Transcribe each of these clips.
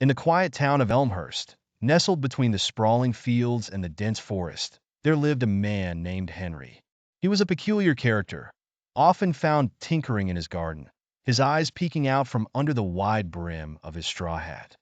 In the quiet town of Elmhurst, nestled between the sprawling fields and the dense forest, there lived a man named Henry. He was a peculiar character, often found tinkering in his garden, his eyes peeking out from under the wide brim of his straw hat.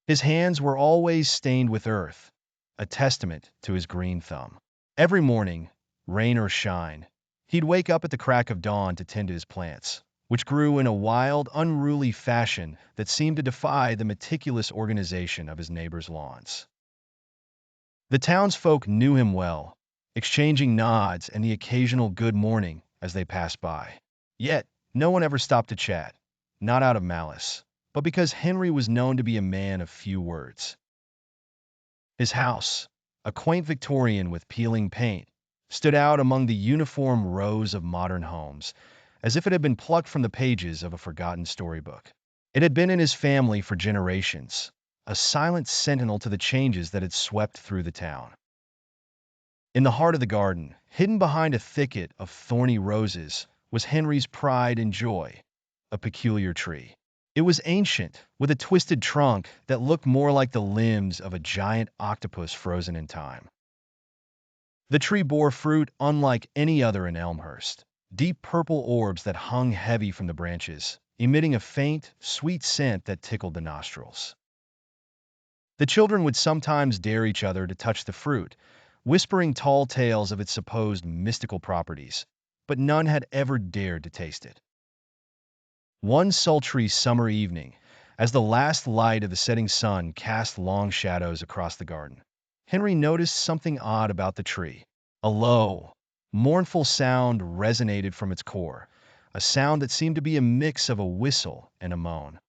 His hands were always stained with earth, a testament to his green thumb. Every morning, rain or shine, he'd wake up at the crack of dawn to tend to his plants, which grew in a wild, unruly fashion that seemed to defy the meticulous organization of his neighbors' lawns. The townsfolk knew him well, exchanging nods and the occasional good morning as they passed by. Yet, no one ever stopped to chat, not out of malice, but because Henry was known to be a man of few words. His house, a quaint Victorian with peeling paint, stood out among the uniform rows of modern homes, as if it had been plucked from the pages of a forgotten storybook. It had been in his family for generations, a silent sentinel to the changes that had swept through the town. In the heart of the garden, hidden behind a thicket of thorny roses, was Henry's pride and joy, a peculiar tree. It was ancient, with a twisted trunk that looked more like the limbs of a giant octopus frozen in time. The tree bore fruit unlike any other in Elmhurst, deep purple orbs that hung heavy from the branches, emitting a faint, sweet scent that tickled the nostrils. The children would sometimes dare each other to touch the fruit, whispering tall tales of its supposed mystical properties, but none had ever dared to taste it. One sultry summer evening, as the last light of the setting sun cast long shadows across the garden, Henry noticed something odd about the tree. A low, mournful sound resonated from its core, a sound that seemed to be a mix of a whistle and a moan.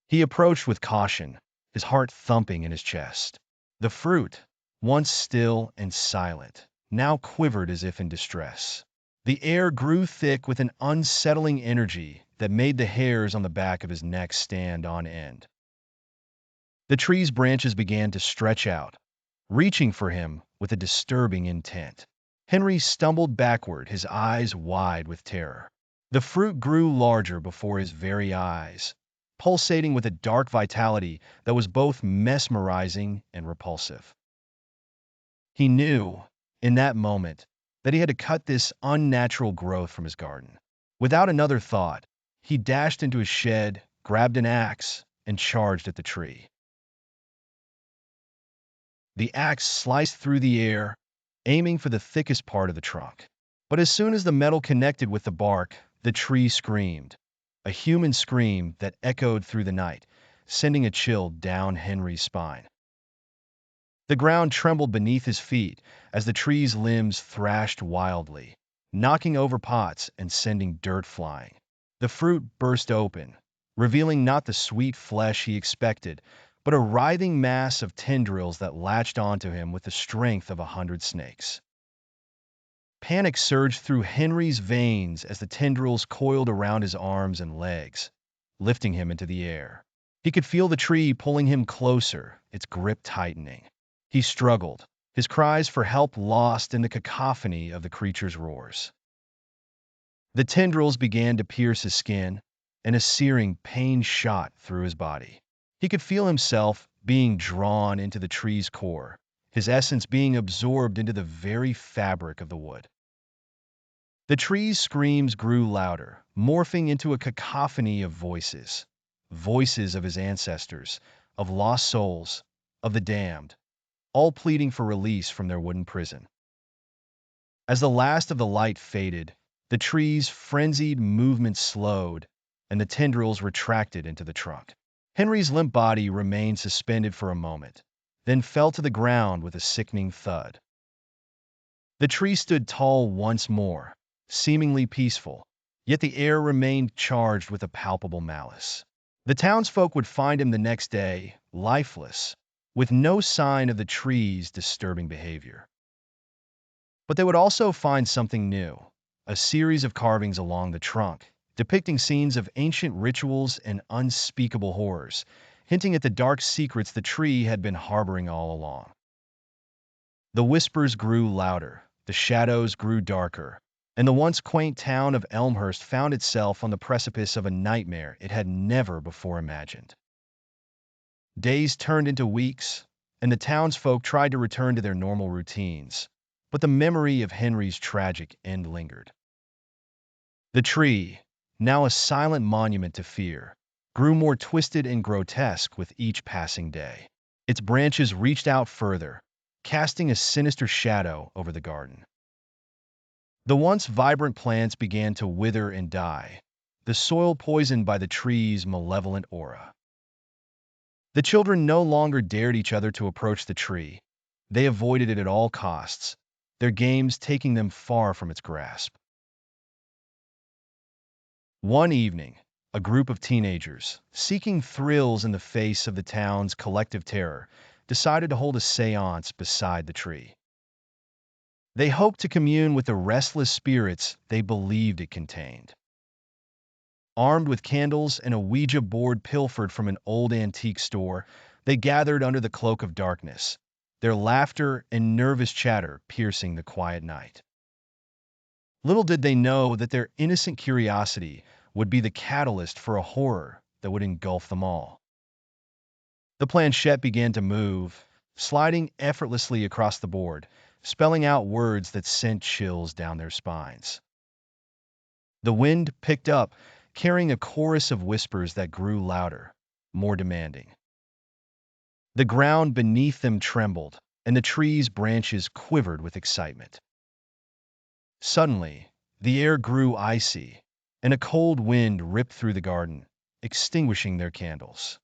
He approached with caution, his heart thumping in his chest. The fruit, once still and silent, now quivered as if in distress. The air grew thick with an unsettling energy that made the hairs on the back of his neck stand on end. The tree's branches began to stretch out, reaching for him with a disturbing intent. Henry stumbled backward, his eyes wide with terror. The fruit grew larger before his very eyes, pulsating with a dark vitality that was both mesmerizing and repulsive. He knew, in that moment, that he had to cut this unnatural growth from his garden. Without another thought, he dashed into his shed, grabbed an axe, and charged at the tree. The axe sliced through the air, aiming for the thickest part of the trunk. But as soon as the metal connected with the bark, the tree screamed, a human scream that echoed through the night, sending a chill down Henry's spine. The ground trembled beneath his feet as the tree's limbs thrashed wildly, knocking over pots and sending dirt flying. The fruit burst open, revealing not the sweet flesh he expected, but a writhing mass of tendrils that latched onto him with the strength of 100 snakes. Panic surged through Henry's veins as the tendrils coiled around his arms and legs, lifting him into the air. He could feel the tree pulling him closer, its grip tightening. He struggled, his cries for help lost in the cacophony of the creature's roars. The tendrils began to pierce his skin, and a searing pain shot through his body. He could feel himself being drawn into the tree's core, his essence being absorbed into the very fabric of the wood. The tree's screams grew louder, morphing into a cacophony of voices. Voices of his ancestors, of lost souls, of the damned, all pleading for release from their wooden prison. As the last of the light faded, the tree's frenzied movement slowed, and the tendrils retracted into the trunk. Henry's limp body remained suspended for a moment, then fell to the ground with a sickening thud. The tree stood tall once more, seemingly peaceful, yet the air remained charged with a palpable malice. The townsfolk would find him the next day, lifeless, with no sign of the tree's disturbing behavior. But they would also find something new, a series of carvings along the trunk, depicting scenes of ancient rituals and unspeakable horrors, hinting at the dark secrets the tree had been harboring all along. The whispers grew louder, the shadows grew darker, and the once quaint town of Elmhurst found itself on the precipice of a nightmare it had never before imagined. Days turned into weeks, and the townsfolk tried to return to their normal routines, but the memory of Henry's tragic end lingered. The tree, now a silent monument to fear, grew more twisted and grotesque with each passing day. Its branches reached out further, casting a sinister shadow over the garden. The once vibrant plants began to wither and die, the soil poisoned by the tree's malevolent aura. The children no longer dared each other to approach the tree. They avoided it at all costs, their games taking them far from its grasp. One evening, a group of teenagers, seeking thrills in the face of the town's collective terror, decided to hold a seance beside the tree. They hoped to commune with the restless spirits they believed it contained. Armed with candles and a Ouija board pilfered from an old antique store, they gathered under the cloak of darkness, their laughter and nervous chatter piercing the quiet night. Little did they know that their innocent curiosity would be the catalyst for a horror that would engulf them all. The planchette began to move, sliding effortlessly across the board, spelling out words that sent chills down their spines. The wind picked up, carrying a chorus of whispers that grew louder, more demanding. The ground beneath them trembled, and the tree's branches quivered with excitement. Suddenly, the air grew icy, and a cold wind ripped through the garden, extinguishing their candles.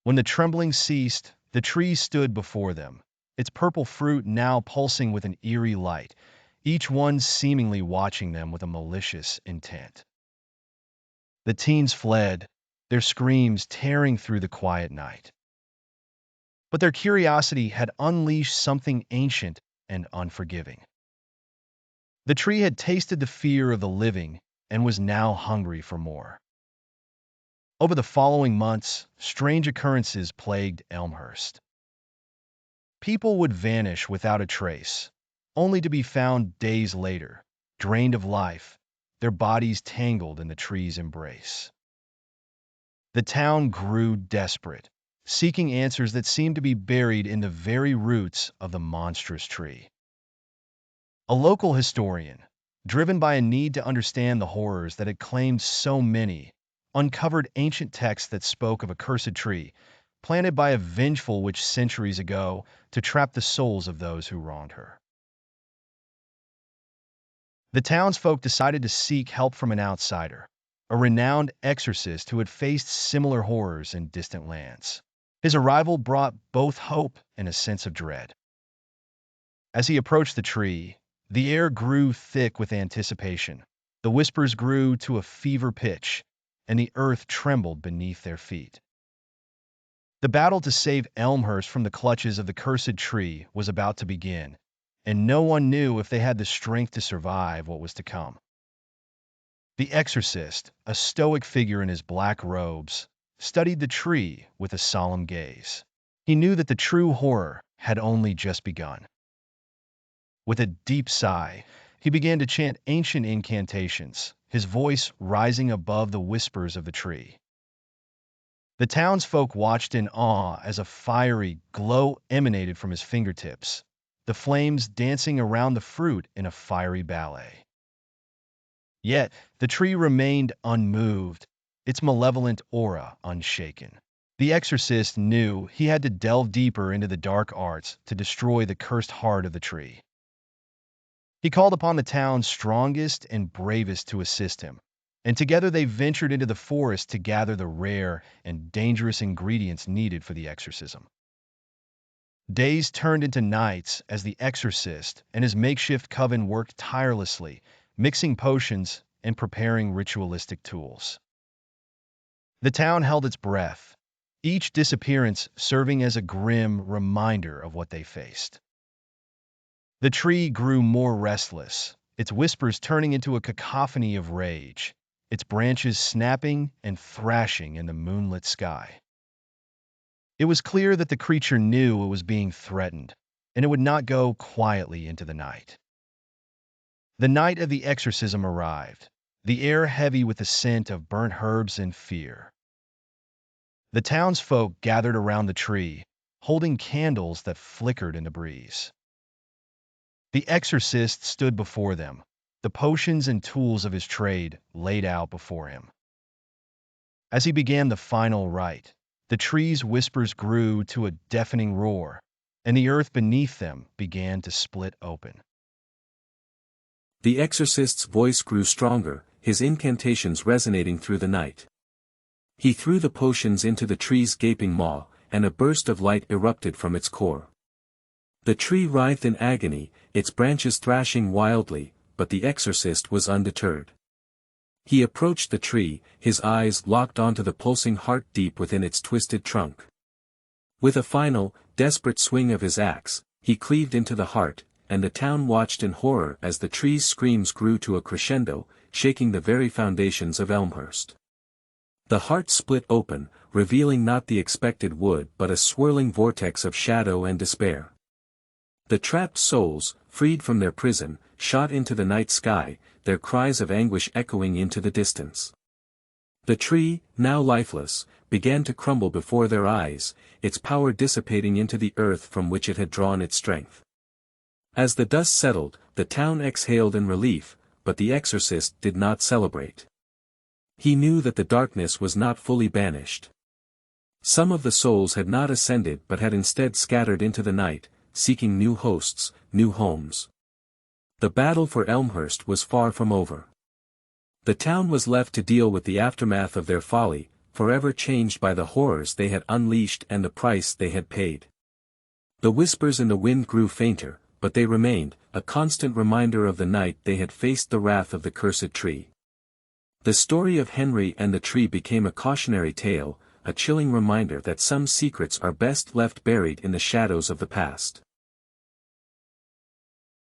When the trembling ceased, the tree stood before them, its purple fruit now pulsing with an eerie light, each one seemingly watching them with a malicious intent. The teens fled, their screams tearing through the quiet night. But their curiosity had unleashed something ancient and unforgiving. The tree had tasted the fear of the living and was now hungry for more. Over the following months, strange occurrences plagued Elmhurst. People would vanish without a trace, only to be found days later, drained of life, their bodies tangled in the tree's embrace. The town grew desperate, seeking answers that seemed to be buried in the very roots of the monstrous tree. A local historian, driven by a need to understand the horrors that had claimed so many, uncovered ancient texts that spoke of a cursed tree, planted by a vengeful witch centuries ago to trap the souls of those who wronged her. The townsfolk decided to seek help from an outsider, a renowned exorcist who had faced similar horrors in distant lands. His arrival brought both hope and a sense of dread. As he approached the tree, the air grew thick with anticipation. The whispers grew to a fever pitch, and the earth trembled beneath their feet. The battle to save Elmhurst from the clutches of the cursed tree was about to begin, and no one knew if they had the strength to survive what was to come. The exorcist, a stoic figure in his black robes, studied the tree with a solemn gaze. He knew that the true horror had only just begun. With a deep sigh, he began to chant ancient incantations, his voice rising above the whispers of the tree. The townsfolk watched in awe as a fiery glow emanated from his fingertips, the flames dancing around the fruit in a fiery ballet. Yet, the tree remained unmoved, its malevolent aura unshaken. The exorcist knew he had to delve deeper into the dark arts to destroy the cursed heart of the tree. He called upon the town's strongest and bravest to assist him, and together they ventured into the forest to gather the rare and dangerous ingredients needed for the exorcism. Days turned into nights as the exorcist and his makeshift coven worked tirelessly, mixing potions and preparing ritualistic tools. The town held its breath, each disappearance serving as a grim reminder of what they faced. The tree grew more restless, its whispers turning into a cacophony of rage, its branches snapping and thrashing in the moonlit sky. It was clear that the creature knew it was being threatened, and it would not go quietly into the night. The night of the exorcism arrived, the air heavy with the scent of burnt herbs and fear. The townsfolk gathered around the tree, holding candles that flickered in the breeze. The exorcist stood before them, the potions and tools of his trade laid out before him. As he began the final rite, the tree's whispers grew to a deafening roar, and the earth beneath them began to split open. The exorcist's voice grew stronger, his incantations resonating through the night. He threw the potions into the tree's gaping maw, and a burst of light erupted from its core. The tree writhed in agony, its branches thrashing wildly, but the exorcist was undeterred. He approached the tree, his eyes locked onto the pulsing heart deep within its twisted trunk. With a final, desperate swing of his axe, he cleaved into the heart, and the town watched in horror as the tree's screams grew to a crescendo, shaking the very foundations of Elmhurst. The heart split open, revealing not the expected wood but a swirling vortex of shadow and despair. The trapped souls, freed from their prison, shot into the night sky, their cries of anguish echoing into the distance. The tree, now lifeless, began to crumble before their eyes, its power dissipating into the earth from which it had drawn its strength. As the dust settled, the town exhaled in relief, but the exorcist did not celebrate. He knew that the darkness was not fully banished. Some of the souls had not ascended but had instead scattered into the night, seeking new hosts, new homes. The battle for Elmhurst was far from over. The town was left to deal with the aftermath of their folly, forever changed by the horrors they had unleashed and the price they had paid. The whispers in the wind grew fainter, but they remained, a constant reminder of the night they had faced the wrath of the cursed tree. The story of Henry and the tree became a cautionary tale, a chilling reminder that some secrets are best left buried in the shadows of the past.